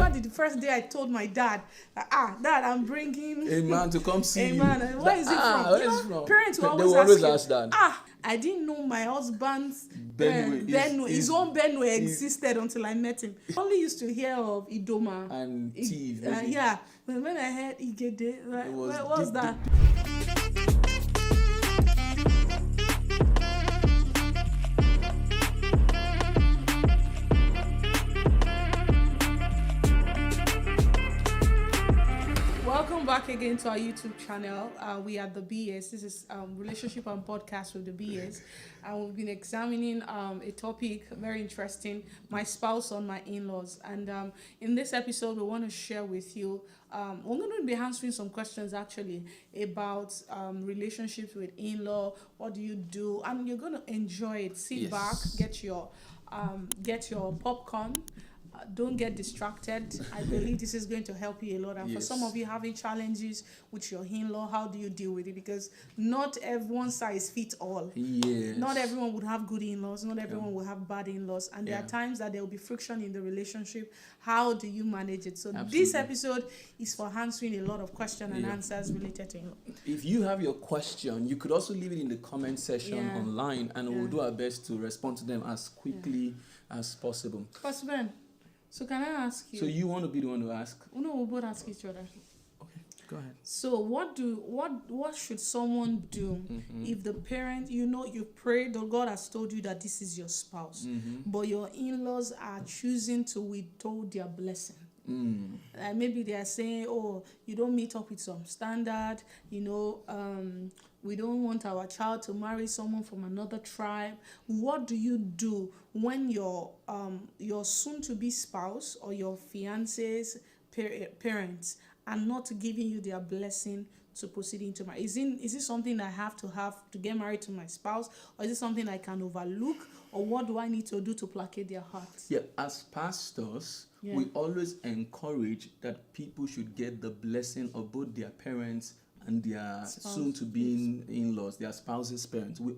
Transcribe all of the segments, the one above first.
remember the first day I told my dad, Dad, I'm bringing a man to come see a you. man. And where is it from? Where is it from? Parents will They will always ask you, that. I didn't know my husband's His own Benue existed until I met him. I only used to hear of Idoma and Tiv. yeah, when I heard Igede, what was that? Welcome back again to our YouTube channel. We are the BS. This is Relationship and Podcast with the BS. And we've been examining a topic very interesting, my spouse on my in-laws. And in this episode, we want to share with you, we're going to be answering some questions actually about relationships with in-law. What do you do? And you're going to enjoy it. Sit back, get your popcorn. Don't get distracted. I believe this is going to help you a lot. And for some of you having challenges with your in-law, how do you deal with it? Because not everyone size fits all. Yes. Not everyone would have good in-laws. Not everyone will have bad in-laws. And there are times that there will be friction in the relationship. How do you manage it? So this episode is for answering a lot of questions and answers related to in-law. If you have your question, you could also leave it in the comment section online, and we'll do our best to respond to them as quickly as possible. Husband, so can I ask you? So you want to be the one to ask? No, we'll both ask each other. Okay, go ahead. So what should someone do if the parent, you prayed, or God has told you that this is your spouse, but your in-laws are choosing to withhold their blessing? Maybe they are saying, you don't meet up with some standard, we don't want our child to marry someone from another tribe. What do you do when your soon-to-be spouse or your fiance's parents are not giving you their blessing to proceed into marriage? Is it something I have to get married to my spouse, or is it something I can overlook, or what do I need to do to placate their hearts? Yeah, as pastors, we always encourage that people should get the blessing of both their parents and their soon-to-be in-laws, their spouses' parents. We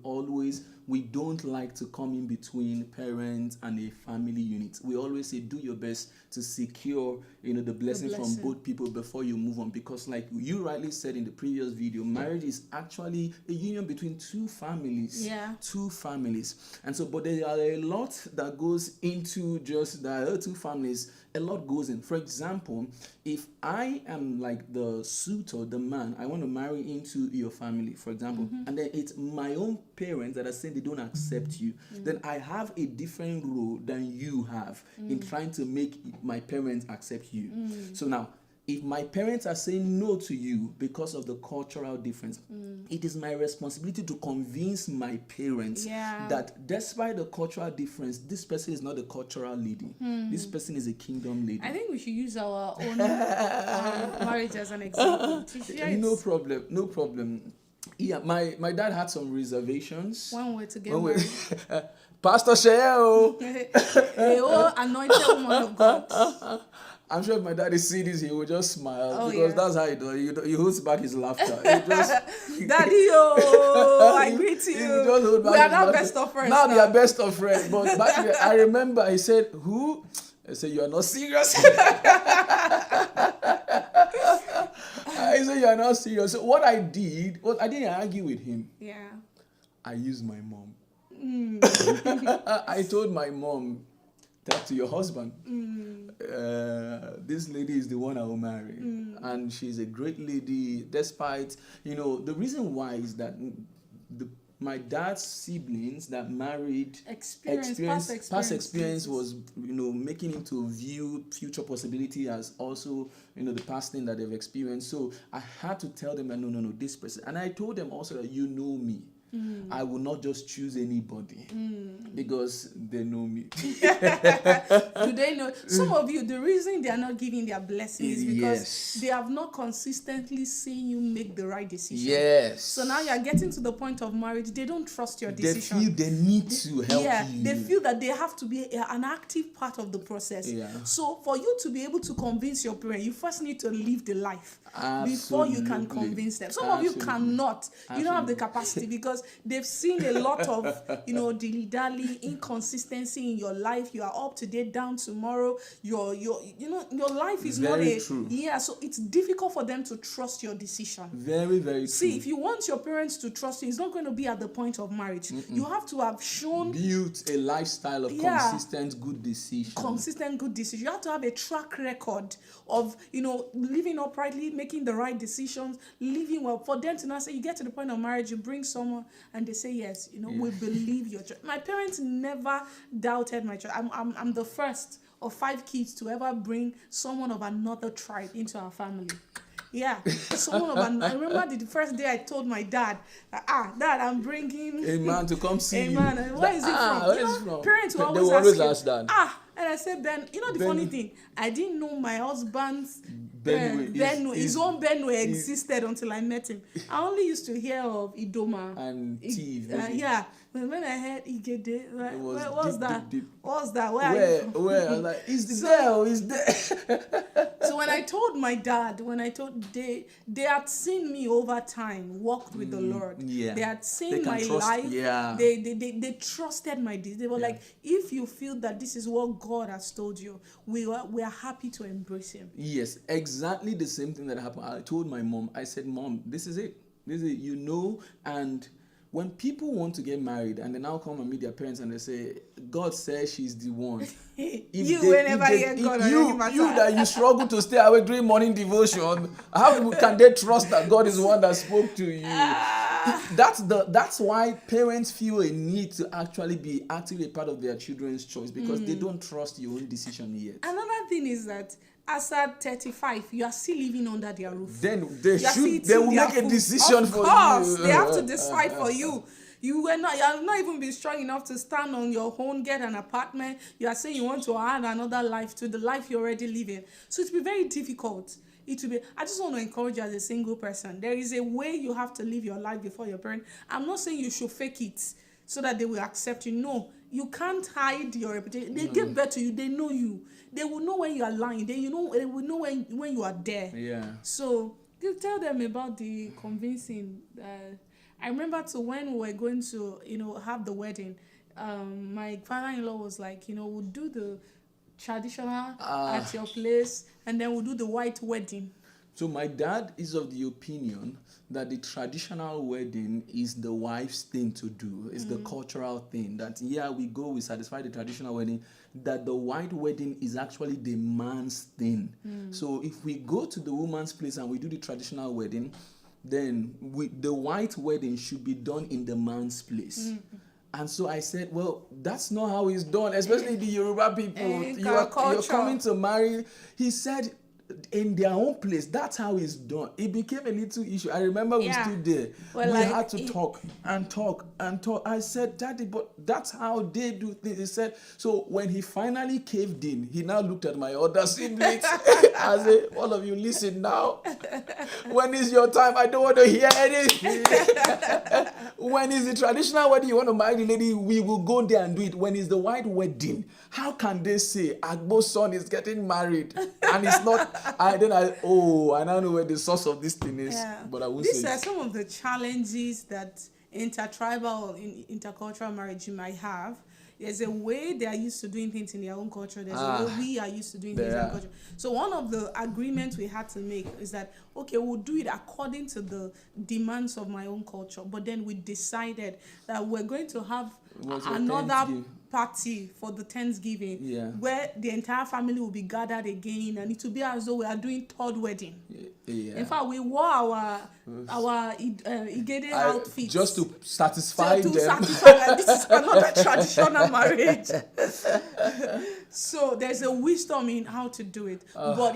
don't like to come in between parents and a family unit. We always say, do your best to secure, the blessing from both people before you move on. Because like you rightly said in the previous video, marriage is actually a union between two families. Yeah. Two families. And so, but there are a lot that goes into just the two families. A lot goes in. For example, if I am like the suitor, the man, I want to marry into your family, for example, and then it's my own parents that are saying they don't accept you, then I have a different role than you have in trying to make my parents accept you. So now, if my parents are saying no to you because of the cultural difference, it is my responsibility to convince my parents that despite the cultural difference, this person is not a cultural lady. This person is a kingdom lady. I think we should use our own marriage as an example. No problem. Yeah, my dad had some reservations. When we were to get married. Pastor Sheo. Anointed woman of God. I'm sure if my dad is seeing this, he will just smile because that's how he does. He holds back his laughter. Daddy, I greet you. We are now best of friends. Now they are best of friends. But back then, I remember he said, "Who?" I said, "You are not serious." I said, "You are not serious." So what I did was I didn't argue with him. Yeah. I used my mom. I told my mom, "Talk to your husband. This lady is the one I will marry, and she's a great lady. Despite the reason why is that my dad's siblings that married past experience was making him to view future possibility as also the past thing that they've experienced. So I had to tell them that no, this person, and I told them also that me. I will not just choose anybody because they know me. Do they know? Some of you, the reason they are not giving their blessings is because they have not consistently seen you make the right decision. Yes. So now you are getting to the point of marriage. They don't trust your decision. They feel they need to help you. They feel that they have to be an active part of the process. Yeah. So for you to be able to convince your parent, you first need to live the life before you can convince them. Some of you cannot. You don't have the capacity because because they've seen a lot of, dilly-dally, inconsistency in your life. You are up today, down tomorrow. Your life is not Very true. Yeah, so it's difficult for them to trust your decision. Very, very true. See, if you want your parents to trust you, it's not going to be at the point of marriage. You have to have shown built a lifestyle of consistent good decision. You have to have a track record of, living uprightly, making the right decisions, living well. For them to not say, you get to the point of marriage, you bring someone and they say, yes, we believe your choice. My parents never doubted my choice. I'm the first of 5 kids to ever bring someone of another tribe into our family. Yeah, I remember the first day I told my dad, Dad, I'm bringing a man to come see you. Man, where is he from? Where is he from? Parents will They will always ask that. And I said, Ben, the funny thing, I didn't know my husband's his own Benue existed until I met him. I only used to hear of Idoma and Tiv. Yeah, when I heard Igede, what's that? Deep. What's that? Where? I was like, is there? So when I told my dad, they had seen me over time, walked with the Lord. Yeah. They had seen my life. Yeah. They trusted my decision. They were like, if you feel that this is what God has told you, we are happy to embrace him. Yes, exactly the same thing that happened. I told my mom, I said, Mom, this is it. And when people want to get married and they now come and meet their parents and they say, God says she's the one. You that you struggle to stay awake during morning devotion, how can they trust that God is the one that spoke to you? That's why parents feel a need to actually be actively a part of their children's choice, because they don't trust your own decision yet. Another thing is that as at 35, you are still living under their roof. Then they will make a decision for you. Of course, they have to decide for you. You have not even been strong enough to stand on your own, get an apartment. You are saying you want to add another life to the life you're already living. So it will be very difficult. I just want to encourage you as a single person. There is a way you have to live your life before your parents. I'm not saying you should fake it so that they will accept you. No, you can't hide your reputation. They give birth to you. They know you. They will know when you are lying. They will know when you are there. Yeah. So you tell them about the convincing. I remember when we were going to have the wedding, my father-in-law was like, we'll do the traditional at your place, and then we'll do the white wedding. So my dad is of the opinion that the traditional wedding is the wife's thing to do. It's the cultural thing. That we satisfy the traditional wedding. That the white wedding is actually the man's thing. So if we go to the woman's place and we do the traditional wedding, then the white wedding should be done in the man's place. And so I said, well, that's not how it's done, especially the Yoruba people. You're coming to marry. He said, in their own place, that's how it's done. It became a little issue. I remember we stood there. We had to talk. I said, Daddy, but that's how they do things. He said, so when he finally caved in, he now looked at my other siblings. I said, all of you, listen now. When is your time? I don't want to hear anything. When is the traditional wedding you want to marry the lady, we will go there and do it. When is the white wedding, how can they say Agbo's son is getting married and it's not? I now know where the source of this thing is, but I won't say. These are some of the challenges that intertribal or intercultural marriage you might have. There's a way they are used to doing things in their own culture. There's a way we are used to doing things in our culture. So one of the agreements we had to make is that, okay, we'll do it according to the demands of my own culture. But then we decided that we're going to have another party for the Thanksgiving, where the entire family will be gathered again, and it will be as though we are doing third wedding. In fact, we wore our Igede outfits just to satisfy them. Satisfy this is another traditional marriage. So there's a wisdom in how to do it, but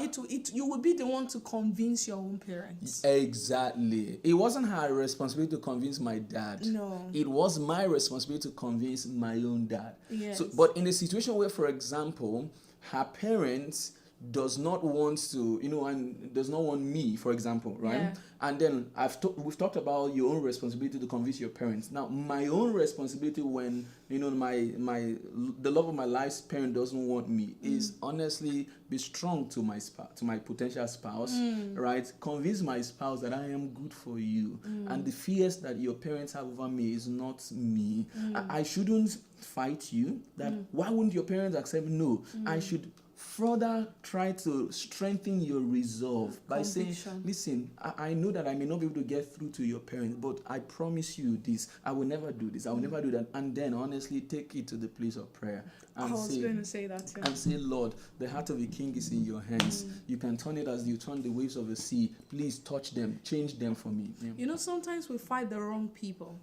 you will be the one to convince your own parents. Exactly. It wasn't her responsibility to convince my dad. No. It was my responsibility to convince my own dad. Yes. So, but in a situation where, for example, her parents does not want to, and does not want me, for example, right? Yeah. And then we've talked about your own responsibility to convince your parents. Now, my own responsibility when the love of my life's parent doesn't want me is honestly be strong to my to my potential spouse, right? Convince my spouse that I am good for you, and the fears that your parents have over me is not me. I shouldn't fight you. That why wouldn't your parents accept? No, I should further try to strengthen your resolve by saying, listen, I know that I may not be able to get through to your parents, but I promise you this, I will never do this, I will never do that. And then honestly take it to the place of prayer and I was going to say that too. And say, Lord, the heart of a king is in your hands. You can turn it as you turn the waves of the sea. Please touch them, change them for me. Sometimes we fight the wrong people.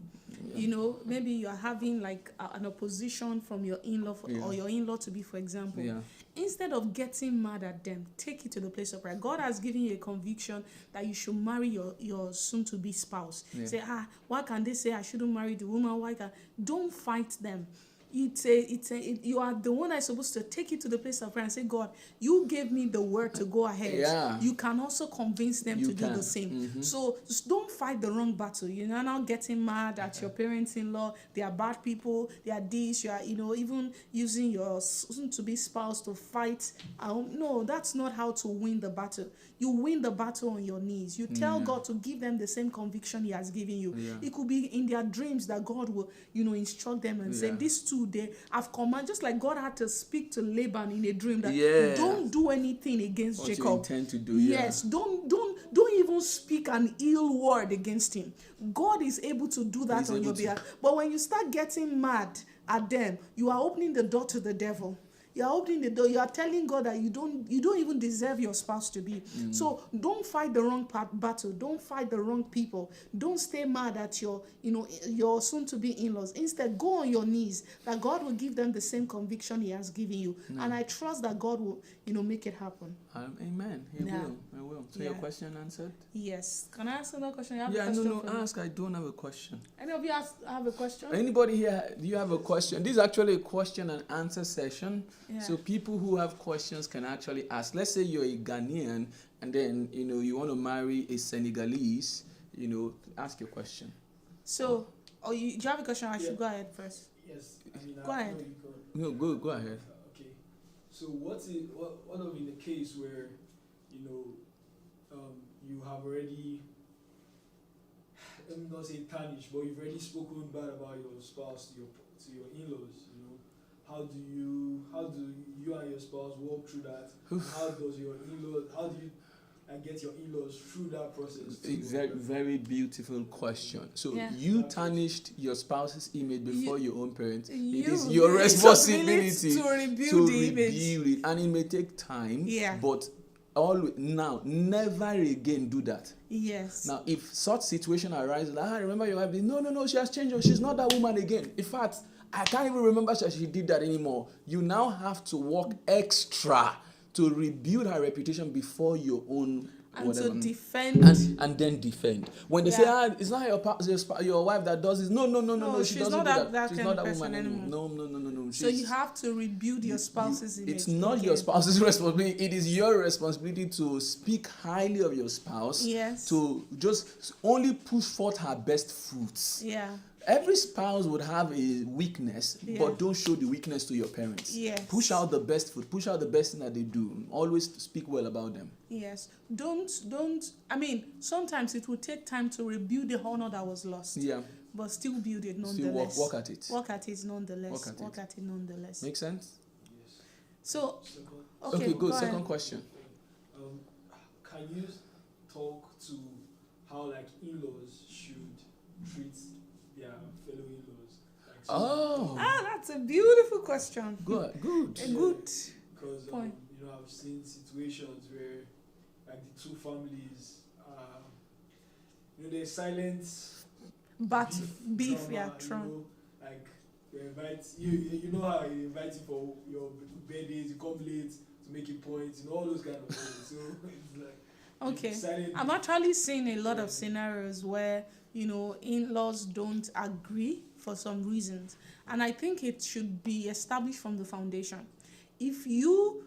Maybe you're having like an opposition from your in-law or your in-law to be, for example. Instead of getting mad at them, take it to the place of prayer. God has given you a conviction that you should marry your soon-to-be spouse. Say, why can they say I shouldn't marry the woman? Don't fight them. You are the one that's supposed to take it to the place of prayer and say, God, you gave me the word to go ahead. You can also convince them to do the same. So just don't fight the wrong battle. You're not getting mad at your parents-in-law. They are bad people. They are this. You are, even using your soon-to-be spouse to fight. No, that's not how to win the battle. You win the battle on your knees. You tell God to give them the same conviction He has given you. It could be in their dreams that God will, instruct them and say, these two, they have command, just like God had to speak to Laban in a dream that don't do anything against what Jacob. You intend to do, yes, don't even speak an ill word against him. God is able to do that on your behalf. But when you start getting mad at them, you are opening the door to the devil. You are opening the door. You are telling God that you don't even deserve your spouse to be. So don't fight the wrong battle. Don't fight the wrong people. Don't stay mad at your soon-to-be in-laws. Instead, go on your knees. That God will give them the same conviction He has given you. And I trust that God will, make it happen. Amen. He will. So your question answered? Yes. Can I ask another question? Ask. I don't have a question. Any of you have a question? Anybody here? Do you have a question? This is actually a question and answer session. So people who have questions can actually ask. Let's say you're a Ghanaian and then you want to marry a Senegalese. Ask your question. So, do you have a question? I should go ahead first. Yes. Go ahead. No, go ahead. Okay. So what of in the case where you have already, let me not say tarnished, but you've already spoken bad about your spouse to your in-laws. How do you and your spouse walk through that? How do you get your in-laws through that process? Very, very beautiful question. So you tarnished your spouse's image before your own parents. It is your responsibility to rebuild it, and it may take time. But never again do that. Yes. Now, if such situation arises, remember your wife. No, she has changed. She's not that woman again. In fact, I can't even remember that she did that anymore. You now have to work extra to rebuild her reputation before your own and whatever. To defend and then defend. When they say, it's not your wife that does this. No, she doesn't do that. She's not that woman anymore. No. So you have to rebuild your spouse's image. It's not your spouse's responsibility. It is your responsibility to speak highly of your spouse. Yes. To just only push forth her best fruits. Yeah. Every spouse would have a weakness, but don't show the weakness to your parents. Yes. Push out the best food. Push out the best thing that they do. Always speak well about them. Yes. Don't. Sometimes it will take time to rebuild the honor that was lost. Yeah. But still build it nonetheless. Still work at it. Work at it nonetheless. Make sense? Yes. So, okay, good. Second ahead. question. Can you talk to how in-laws should treat their fellow in-laws? That's a beautiful question. Good. A good because point. I've seen situations where the two families there's silent beef, trauma. They invite you how you invite you for your birthdays, you come late to make a point, all those kind of things. So it's like I'm actually seeing a lot of scenarios where in-laws don't agree for some reasons, and I think it should be established from the foundation. If you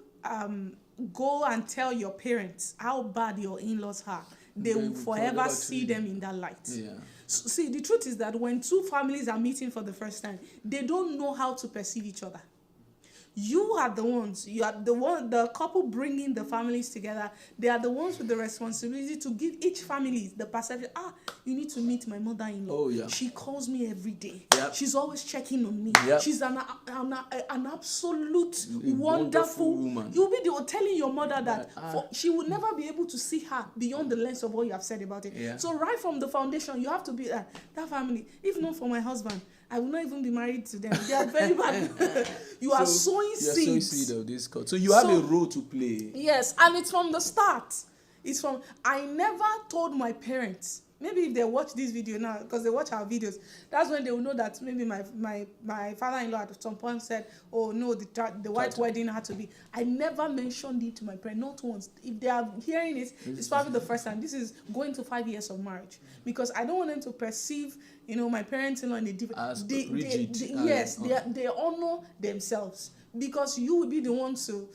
go and tell your parents how bad your in-laws are, they will forever see them in that light. Yeah. So, see, the truth is that when two families are meeting for the first time, they don't know how to perceive each other. You are the ones, the couple bringing the families together. They are the ones with the responsibility to give each family the perception, you need to meet my mother-in-law. Oh, yeah. She calls me every day. Yep. She's always checking on me. Yep. She's an absolute A wonderful woman. You'll be telling your mother that she will never be able to see her beyond the lens of what you have said about it. Yeah. So right from the foundation, you have to be that family. If not for my husband, I will not even be married to them. They are very bad. You are sowing seeds. You're sowing seed of this cult. So you have a role to play. Yes, and it's from the start. I never told my parents. Maybe if they watch this video now, because they watch our videos, that's when they will know that maybe my father-in-law at some point said, oh no, the white wedding had to be. I never mentioned it to my parents, not once. If they are hearing it, it's probably the first time. This is going to 5 years of marriage. Because I don't want them to perceive, my parents-in-law in a different... They honor themselves. Because you will be the one to,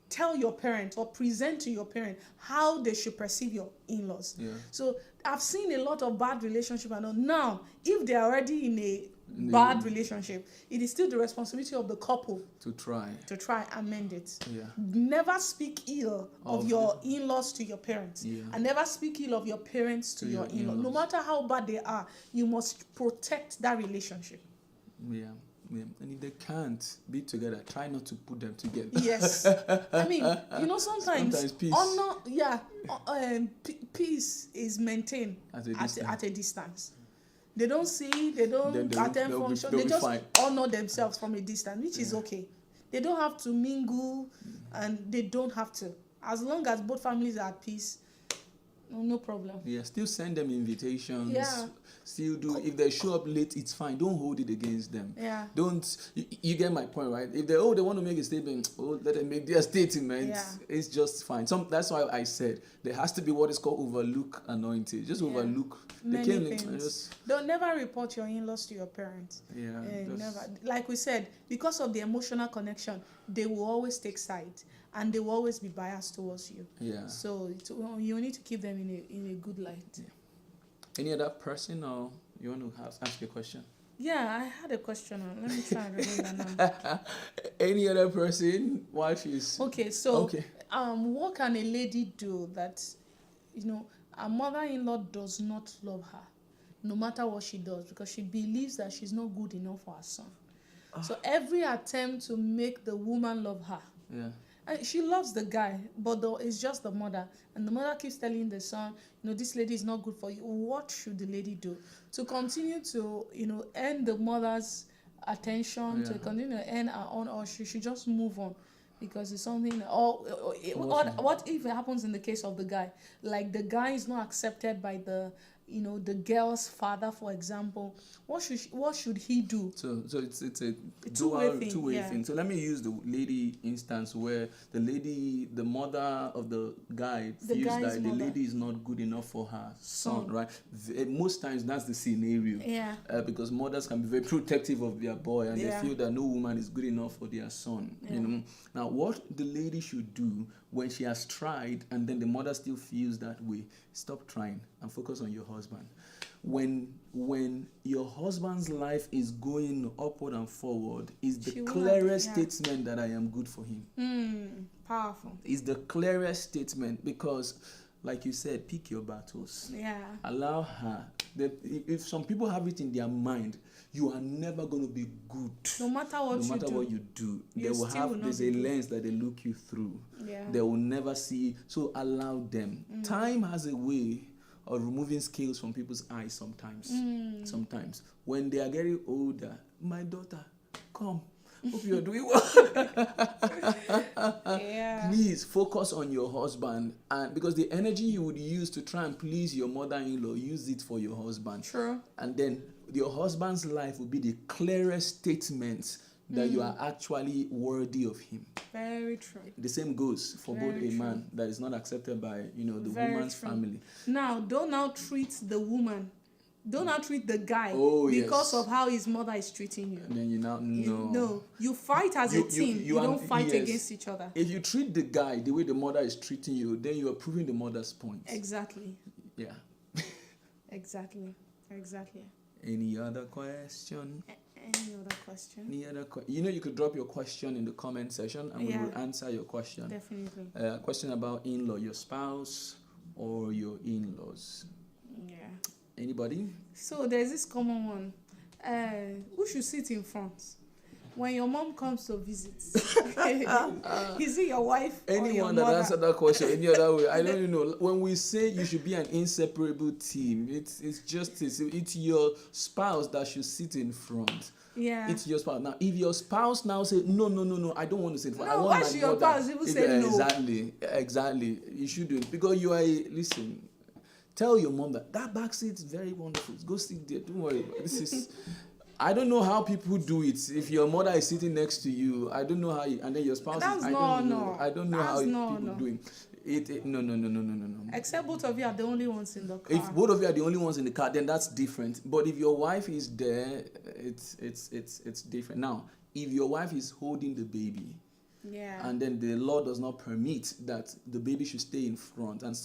tell your parent or present to your parent how they should perceive your in-laws. Yeah. So I've seen a lot of bad relationships. Now, if they're already in a bad relationship, it is still the responsibility of the couple to try and mend it. Yeah. Never speak ill of your in-laws to your parents. Yeah. And never speak ill of your parents to your in-laws. No matter how bad they are, you must protect that relationship. Yeah. Yeah. And if they can't be together, try not to put them together. Yes. I mean, sometimes peace. Peace is maintained at a distance. They don't see, they don't attend function. They just honor themselves from a distance, which is okay. They don't have to mingle, and they don't have to. As long as both families are at peace, no problem. Yeah, still send them invitations. Yeah. Still do. If they show up late, it's fine. Don't hold it against them. Yeah. You get my point, right? If they want to make a statement, let them make their statement. Yeah. It's just fine. That's why I said there has to be what is called overlook anointing. Just overlook. Many things. Don't never report your in-laws to your parents. Yeah. Never. Like we said, because of the emotional connection, they will always take sides. And they will always be biased towards you. Yeah. So you need to keep them in a good light. Yeah. Any other person, or you want to ask a question? Yeah, I had a question. Let me try and remember now. Any other person while she's... Okay, so what can a lady do that, her mother-in-law does not love her, no matter what she does, because she believes that she's not good enough for her son. So every attempt to make the woman love her, and she loves the guy, but it's just the mother. And the mother keeps telling the son, this lady is not good for you. What should the lady do? To continue to, earn the mother's attention, to continue to earn her own, or she should just move on? Because it's something, what if it happens in the case of the guy? Like the guy is not accepted by the girl's father, for example. What should he do? So it's a two-way thing. So let me use the lady instance where the mother of the guy feels that the lady is not good enough for her son, right? Most times that's the scenario. Yeah. Because mothers can be very protective of their boy, and they feel that no woman is good enough for their son. Yeah. Now, what the lady should do when she has tried and then the mother still feels that way, stop trying and focus on your husband. When your husband's life is going upward and forward, is the clearest statement that I am good for him. Powerful. It's the clearest statement because, like you said, pick your battles. Yeah. Allow her. If some people have it in their mind, you are never going to be good. No matter what you do, there's a lens that they look you through. Yeah. They will never see. So allow them. Time has a way of removing scales from people's eyes sometimes. Sometimes. When they are getting older, my daughter, come. Hope you're doing well. Please focus on your husband, and because the energy you would use to try and please your mother-in-law, use it for your husband. True. And then your husband's life will be the clearest statement that you are actually worthy of him. Very true. The same goes for both a man that is not accepted by the woman's family. Now, don't treat the woman Don't now treat the guy yes. because of how his mother is treating you. And then you now no. No, you fight as a team. You don't fight against each other. If you treat the guy the way the mother is treating you, then you are proving the mother's point. Exactly. Yeah. Exactly. Any other question? Any other question? You could drop your question in the comment section and we will answer your question. Definitely. Question about in-law, your spouse or your in-laws. Yeah. Anybody? So there's this common one. Who should sit in front when your mom comes to visit? Is it your wife or your Anyone that mother? answered that question any other way? I don't even know. When we say you should be an inseparable team, it's your spouse that should sit in front. Yeah. It's your spouse. Now, if your spouse now say no, I don't want to sit in front. I want why my should your mother. spouse even say no? Exactly. You shouldn't, because you are listen. Tell your mom that back seat is very wonderful. Go sit there. Don't worry. This is. I don't know how people do it. If your mother is sitting next to you, I don't know how. And then your spouse. I don't know how people do it. No. Except both of you are the only ones in the car. If both of you are the only ones in the car, then that's different. But if your wife is there, it's different. Now, if your wife is holding the baby. Yeah. And then the law does not permit that the baby should stay in front, and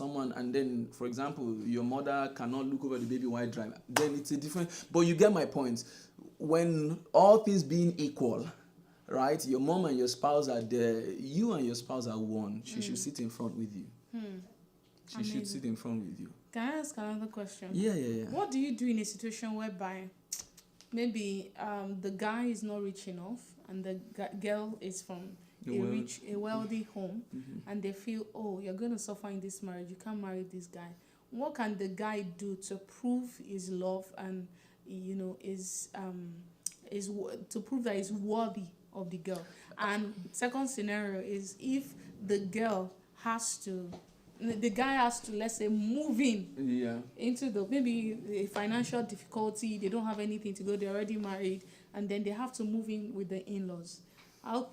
then, for example, your mother cannot look over the baby while driving, then it's a different. But you get my point. When all things being equal, right? Your mom and your spouse are there. You and your spouse are one. She should sit in front with you. She should sit in front with you. Can I ask another question? Yeah. What do you do in a situation whereby maybe the guy is not rich enough and the girl is from a wealthy home, and they feel, oh, you're going to suffer in this marriage, you can't marry this guy. What can the guy do to prove his love and is to prove that he's worthy of the girl? And second scenario is if the guy has to, let's say, move into maybe a financial difficulty, they don't have anything to go, they're already married, and then they have to move in with the in-laws. How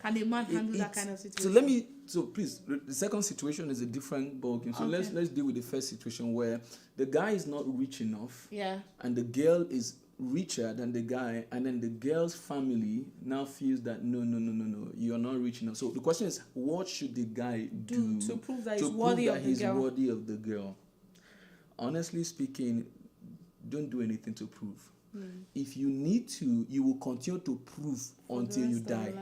can a man handle that kind of situation? So please, the second situation is a different ballgame. So let's deal with the first situation where the guy is not rich enough, and the girl is richer than the guy, and then the girl's family now feels that no, you're not rich enough. So the question is, what should the guy do to prove that he's worthy of the girl? Honestly speaking, don't do anything to prove. If you need to, you will continue to prove until you die.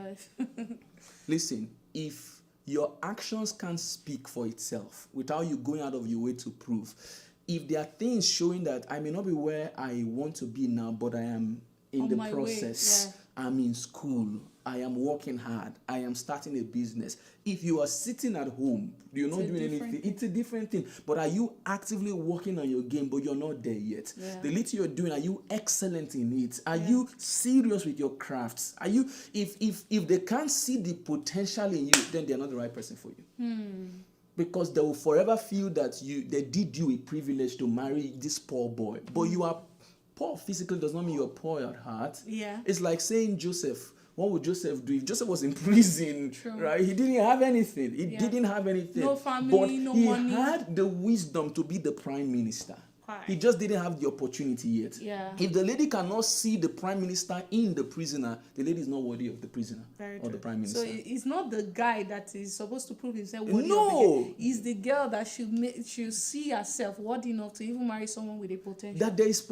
Listen, if your actions can't speak for itself without you going out of your way to prove, if there are things showing that I may not be where I want to be now, but I am in the process, I'm in school, I am working hard, I am starting a business. If you are sitting at home, you're not doing anything, it's a different thing. But are you actively working on your game, but you're not there yet? The little you're doing, are you excellent in it? Are you serious with your crafts? Are you, if they can't see the potential in you, then they're not the right person for you. Because they will forever feel that they did you a privilege to marry this poor boy. But you are poor physically does not mean you're poor at heart. It's like saying Joseph. What would Joseph do if Joseph was in prison? Right? He didn't have anything. No family, but no he money. He had the wisdom to be the prime minister. He just didn't have the opportunity yet. If the lady cannot see the prime minister in the prisoner, the lady is not worthy of the prisoner or the prime minister. So it's not the guy that is supposed to prove himself worthy of the girl. It's the girl that should see herself worthy enough to even marry someone with a potential. That there is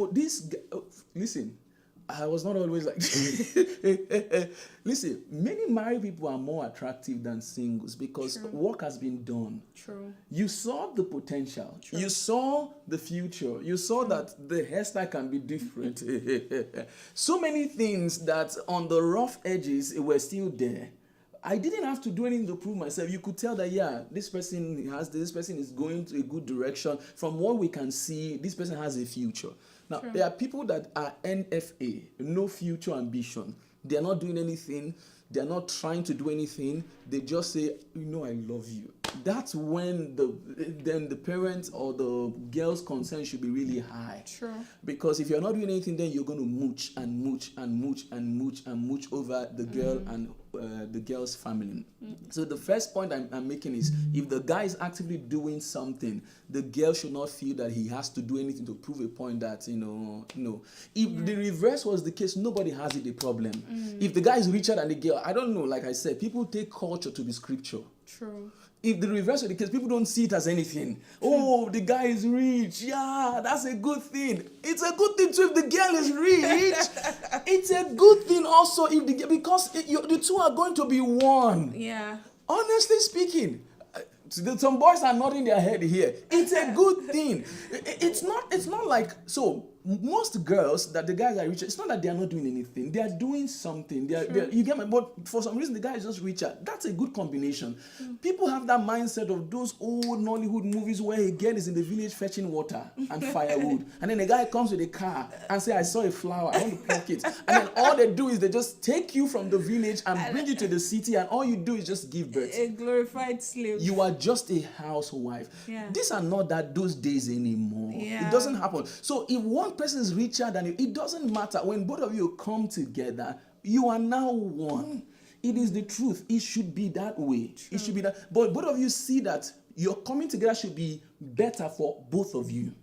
listen. I was not always like listen, many married people are more attractive than singles because work has been done. You saw the potential. You saw the future. You saw that the hairstyle can be different. So many things that on the rough edges were still there. I didn't have to do anything to prove myself. You could tell that, this person is going to a good direction. From what we can see, this person has a future. Now, there are people that are NFA, no future ambition. They're not doing anything. They're not trying to do anything. They just say, I love you. That's when the parents or the girl's concern should be really high. Because if you're not doing anything, then you're going to mooch and mooch and mooch and mooch and mooch over the girl and the girl's family. So the first point I'm making is, if the guy is actively doing something, the girl should not feel that he has to do anything to prove a point that, no. If the reverse was the case, nobody has it a problem. If the guy is richer than the girl, I don't know, like I said, people take culture to be scripture. True. If the reverse of the case, people don't see it as anything. Oh, the guy is rich. Yeah, that's a good thing. It's a good thing too if the girl is rich. It's a good thing also if because the two are going to be one. Yeah. Honestly speaking, some boys are nodding their head here. It's a good thing. It's not like, so most girls that the guys are richer, it's not that they are not doing anything. They are doing something. You get my, but for some reason the guy is just richer. That's a good combination. People have that mindset of those old Nollywood movies where a girl is in the village fetching water and firewood, and then the guy comes with a car and say, I saw a flower, I want to pluck it. And then all they do is they just take you from the village and bring you to the city, and all you do is just give birth. A glorified slave. You are just a housewife. Yeah. These are not those days anymore. Yeah. It doesn't happen. So if one person is richer than you, it doesn't matter. When both of you come together, you are now one. It is the truth. It should be that way. True. It should be that. But both of you see that your coming together should be better for both of you.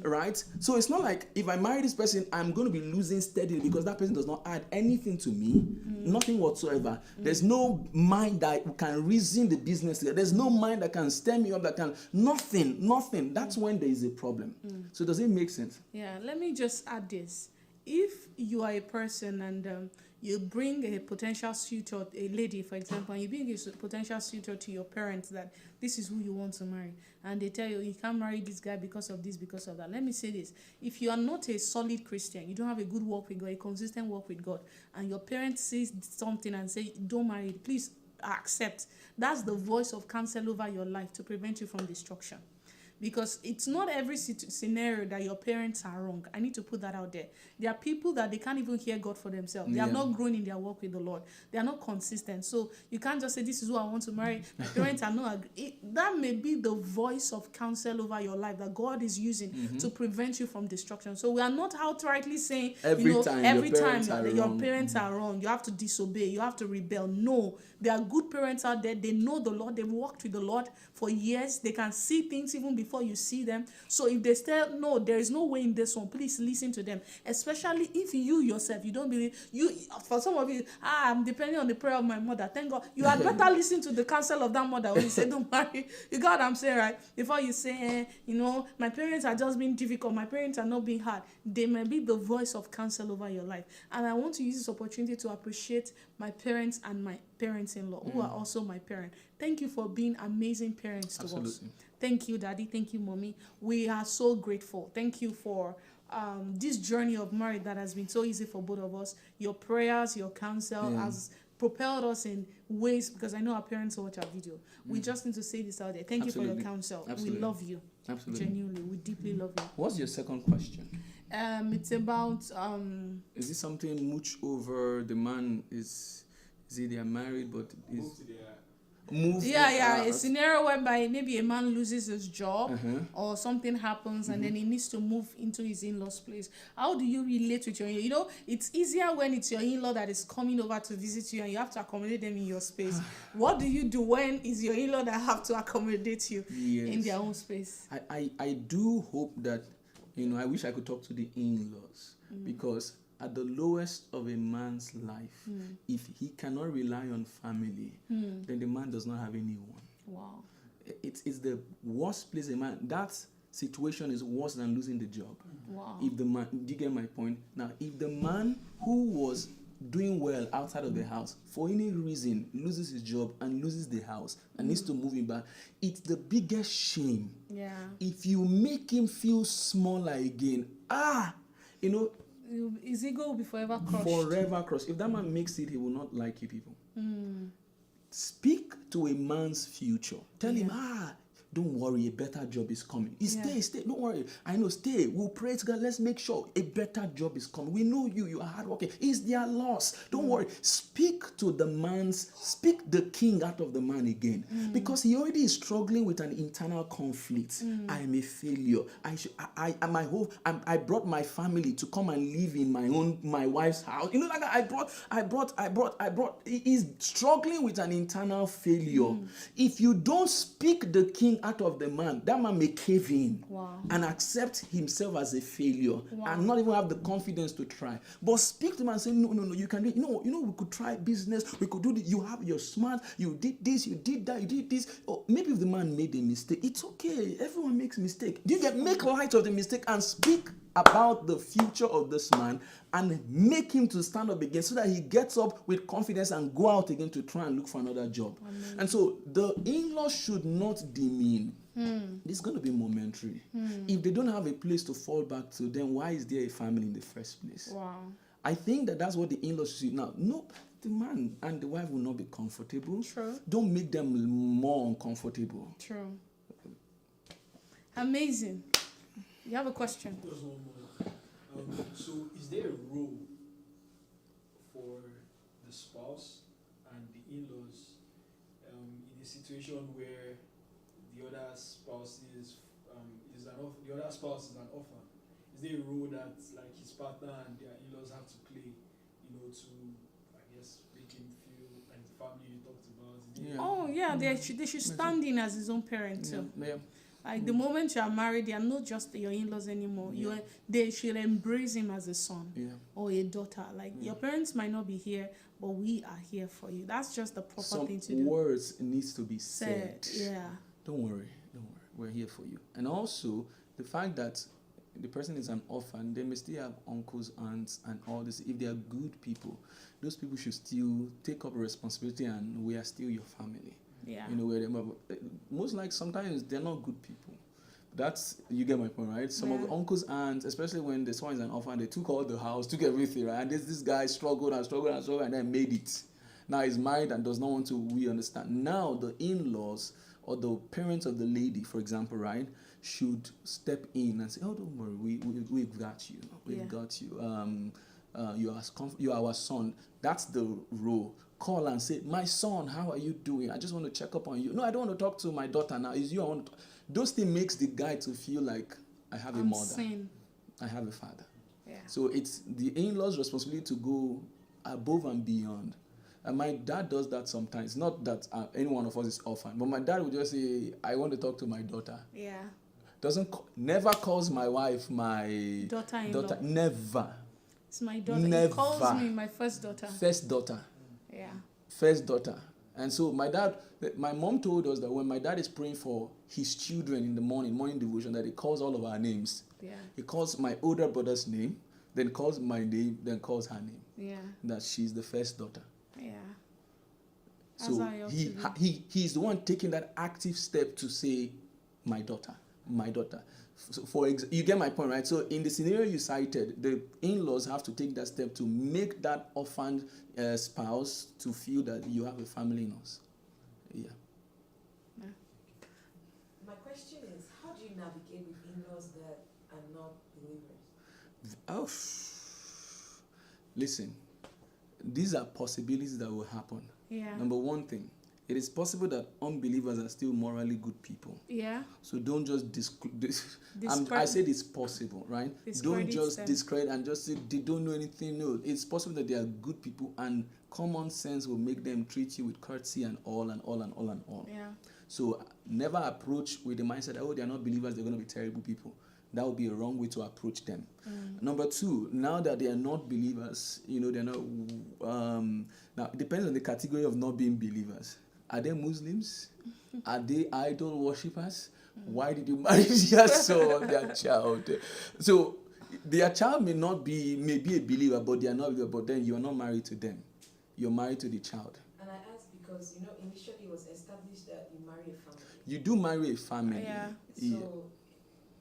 Right? So it's not like if I marry this person, I'm going to be losing steadily because that person does not add anything to me. Nothing whatsoever. There's no mind that can reason the business together. There's no mind that can stem me up, that can... Nothing. That's when there is a problem. So does it make sense? Yeah, let me just add this. If you are a person and you bring a potential suitor, a lady, for example, and you bring a potential suitor to your parents that this is who you want to marry, and they tell you, you can't marry this guy because of this, because of that. Let me say this. If you are not a solid Christian, you don't have a good walk with God, a consistent walk with God, and your parents say something and say, don't marry it, please accept. That's the voice of counsel over your life to prevent you from destruction. Because it's not every scenario that your parents are wrong. I need to put that out there. There are people that they can't even hear God for themselves. They have not grown in their walk with the Lord. They are not consistent. So you can't just say, this is who I want to marry. My parents are not that may be the voice of counsel over your life that God is using to prevent you from destruction. So we are not outrightly saying, every time your parents are wrong. You have to disobey. You have to rebel. No. There are good parents out there. They know the Lord. They've walked with the Lord for years. They can see things even before you see them. So if they still no, there is no way in this one, please listen to them. Especially if you yourself, you don't believe you. For some of you, I'm depending on the prayer of my mother. Thank God. You had better listen to the counsel of that mother when you say don't marry. You got what I'm saying, right? Before you say, my parents are just being difficult. My parents are not being hard. They may be the voice of counsel over your life. And I want to use this opportunity to appreciate my parents and my parents-in-law, who are also my parents. Thank you for being amazing parents to us. Thank you, Daddy. Thank you, Mommy. We are so grateful. Thank you for this journey of marriage that has been so easy for both of us. Your prayers, your counsel has propelled us in ways, because I know our parents watch our video. We just need to say this out there. Thank you for your counsel. We love you. Absolutely. Genuinely. We deeply love you. What's your second question? It's about... is it something much over the man is they are married but is... A scenario whereby maybe a man loses his job or something happens and then he needs to move into his in-law's place. How do you relate with your in-law? It's easier when it's your in-law that is coming over to visit you and you have to accommodate them in your space. What do you do when it's your in-law that have to accommodate you in their own space? I do hope that, I wish I could talk to the in-laws because at the lowest of a man's life, if he cannot rely on family, then the man does not have anyone. Wow. It's the worst place a man... That situation is worse than losing the job. Wow. If the man... Do you get my point? Now, if the man who was doing well outside of the house, for any reason, loses his job and loses the house and needs to move him back, it's the biggest shame. Yeah. If you make him feel smaller again, his ego will be forever crushed. Forever crushed. If that man makes it, he will not like you people. Speak to a man's future. Tell him, don't worry, a better job is coming. Yeah. Stay, don't worry. I know, stay. We'll pray to God. Let's make sure a better job is coming. We know you are hardworking. It's their loss. Don't worry. Speak the king out of the man again. Because he already is struggling with an internal conflict. I am a failure. I brought my family to come and live in my wife's house. You know, like I brought. He's struggling with an internal failure. If you don't speak the king out of the man, that man may cave in and accept himself as a failure and not even have the confidence to try. But speak to him and say, no, you can do it. We could try business. We could do this. You're smart. You did this. You did that. You did this. Or maybe if the man made a mistake, it's okay. Everyone makes mistake. Make light of the mistake and speak about the future of this man and make him to stand up again so that he gets up with confidence and go out again to try and look for another job. Amen. And so the in-laws should not demean. It's going to be momentary. If they don't have a place to fall back to, then why is there a family in the first place? Wow. I think that's what the in-laws should do. Now, no, the man and the wife will not be comfortable. True. Don't make them more uncomfortable. True. Amazing. You have a question? Just one more. So, is there a role for the spouse and the in-laws in a situation where the other spouse is the other spouse is an orphan? Is there a role that like his partner and their in-laws have to play, to I guess make him feel like the family you talked about? Oh yeah, they should stand in as his own parent too. Yeah. Like the moment you are married, they are not just your in-laws anymore. They should embrace him as a son or a daughter. Like your parents might not be here, but we are here for you. That's just the proper thing to do. Words needs to be said. Yeah. Don't worry. We're here for you. And also the fact that the person is an orphan, they may still have uncles, aunts, and all this. If they are good people, those people should still take up responsibility, and we are still your family. Yeah. Where most like sometimes they're not good people. You get my point, right? Some of the uncles, aunts, especially when this one is an orphan, they took all the house, took everything, right? And this guy struggled and then made it. Now he's married and does not want to understand. Now the in-laws or the parents of the lady, for example, right, should step in and say, "Oh, don't worry, we've got you. We've got you. You are our son." That's the role. Call and say, "My son, how are you doing? I just want to check up on you. No, I don't want to talk to my daughter now. It's you I want to." Those things makes the guy to feel like I have a mother. Seen. I have a father. Yeah. So it's the in-laws' responsibility to go above and beyond. And my dad does that sometimes. Not that any one of us is orphan, but my dad would just say, "I want to talk to my daughter." Yeah. Never calls my wife my daughter-in-law. Never. It's my daughter. Never. He calls me my first daughter. First daughter. Yeah. First daughter. And so my mom told us that when my dad is praying for his children in the morning devotion, that he calls all of our names. Yeah. He calls my older brother's name, then calls my name, then calls her name. Yeah. That she's the first daughter. Yeah. So he's the one taking that active step to say, my daughter. So you get my point, right? So in the scenario you cited, the in-laws have to take that step to make that orphaned spouse to feel that you have a family in us. Yeah. My question is, how do you navigate with in-laws that are not believers? Listen, these are possibilities that will happen. Yeah. Number one thing, it is possible that unbelievers are still morally good people. Yeah. So don't just I said it's possible, right? Don't just discredit and just say they don't know anything. No, it's possible that they are good people, and common sense will make them treat you with courtesy and all. Yeah. So never approach with the mindset that, they are not believers, they're going to be terrible people. That would be a wrong way to approach them. Number two, now that they are not believers, they're not. Now it depends on the category of not being believers. Are they Muslims? Are they idol worshippers? Why did you marry their son, their child? So their child may be a believer, but they are not. But then you are not married to them. You're married to the child. And I ask because initially it was established that you marry a family. You do marry a family. Yeah.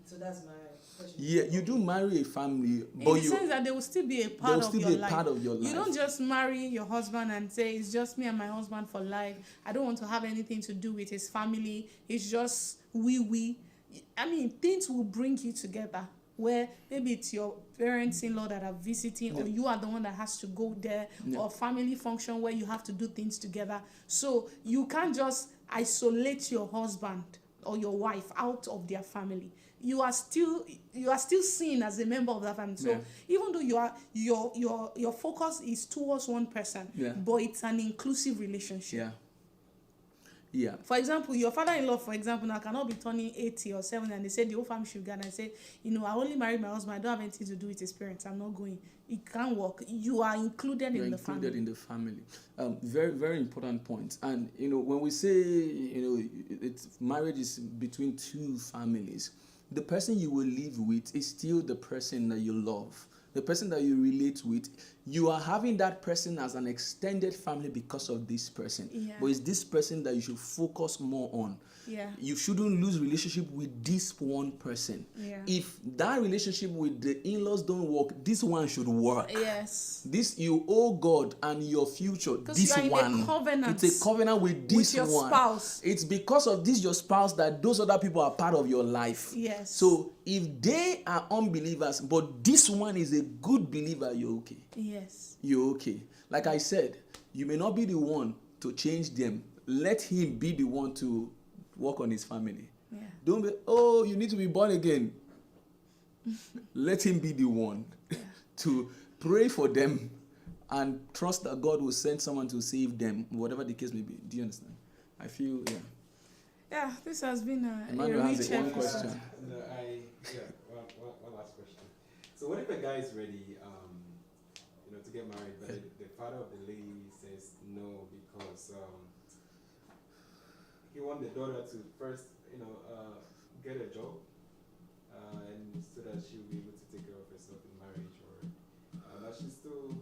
So that's my Yeah, you do marry a family, In but the sense that they will still be a part of your life. Part of your life. You don't just marry your husband and say, it's just me and my husband for life. I don't want to have anything to do with his family. It's just we. I mean, things will bring you together, where maybe it's your parents-in-law that are visiting, or you are the one that has to go there, or family function where you have to do things together. So you can't just isolate your husband or your wife out of their family. You are still seen as a member of that family. So even though you are your focus is towards one person, but it's an inclusive relationship. Yeah. For example, your father-in-law, for example, now cannot be turning 80 or 70 and they say the whole family should go, and I say, I only married my husband, I don't have anything to do with his parents, I'm not going. It can't work. You are included in the family. Included in the family. Very, very important point. And, when we say, it's marriage is between two families, the person you will live with is still the person that you love. The person that you relate with, you are having that person as an extended family because of this person. But it's this person that you should focus more on. You shouldn't lose relationship with this one person. If that relationship with the in-laws don't work, this one should work. This, you owe God and your future. This one. It's a covenant with this your one. Spouse. It's because of this your spouse that those other people are part of your life. So if they are unbelievers, but this one is a good believer, you're okay. You're okay. Like I said, you may not be the one to change them. Let him be the one to work on his family. Don't be, you need to be born again. Let him be the one to pray for them and trust that God will send someone to save them, whatever the case may be. Do you understand? I feel, Yeah, this has been a rich one question. No, one last question. So what if a guy is ready, to get married, but the father of the lady says no because he wants the daughter to first, get a job, and so that she'll be able to take care of herself in marriage, or that she still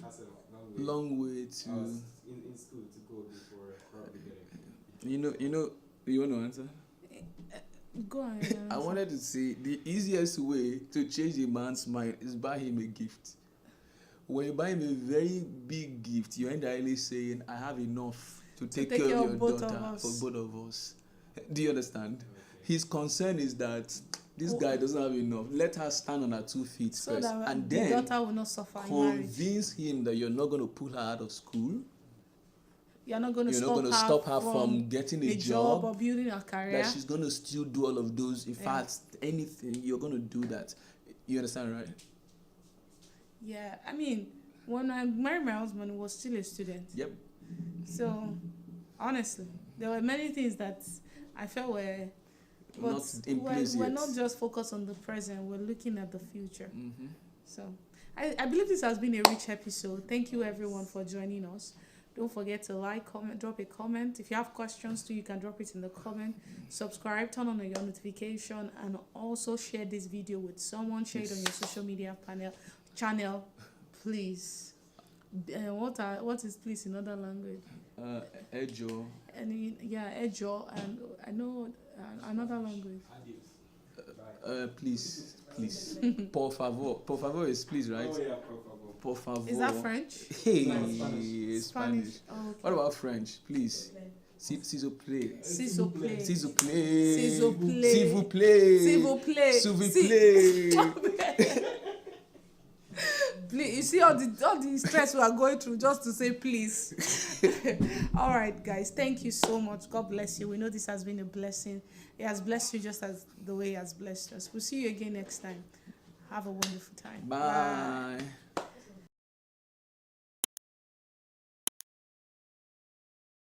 has a long way to in school to go before probably getting. You want to answer? Go on. I wanted to say the easiest way to change a man's mind is buy him a gift. When you buy him a very big gift, you're indirectly saying, I have enough to take care of your daughter for both of us. Do you understand? Okay. His concern is that this guy doesn't have enough. Let her stand on her 2 feet so first. That and the then daughter will not suffer convince him that you're not going to pull her out of school. You're not going to stop her from getting a job or building a career. That she's going to still do all of those. In fact, anything, you're going to do that. You understand, right? Yeah, I mean, when I married my husband, he was still a student. So, honestly, there were many things that I felt were not in place we're not just focused on the present, we're looking at the future. So, I believe this has been a rich episode. Thank you, everyone, for joining us. Don't forget to like, comment, drop a comment. If you have questions too, you can drop it in the comment. Subscribe, turn on your notification, and also share this video with someone. Share it on your social media channel, please. What is please in other language? Ejo. Ejo, and I know another language. Please. Por favor. Por favor is please, right? Oh yeah, por favor. Por favor. Is that French? Hey, Spanish. Oh, okay. What about French? Please. S'il vous plaît. S'il vous plaît. S'il vous plaît. S'il vous plaît. S'il vous plaît. S'il vous plaît. S'il vous plaît. Please, you see all the stress we are going through just to say please. All right, guys, thank you so much. God bless you. We know this has been a blessing. It has blessed you just as the way it has blessed us. We'll see you again next time. Have a wonderful time. Bye.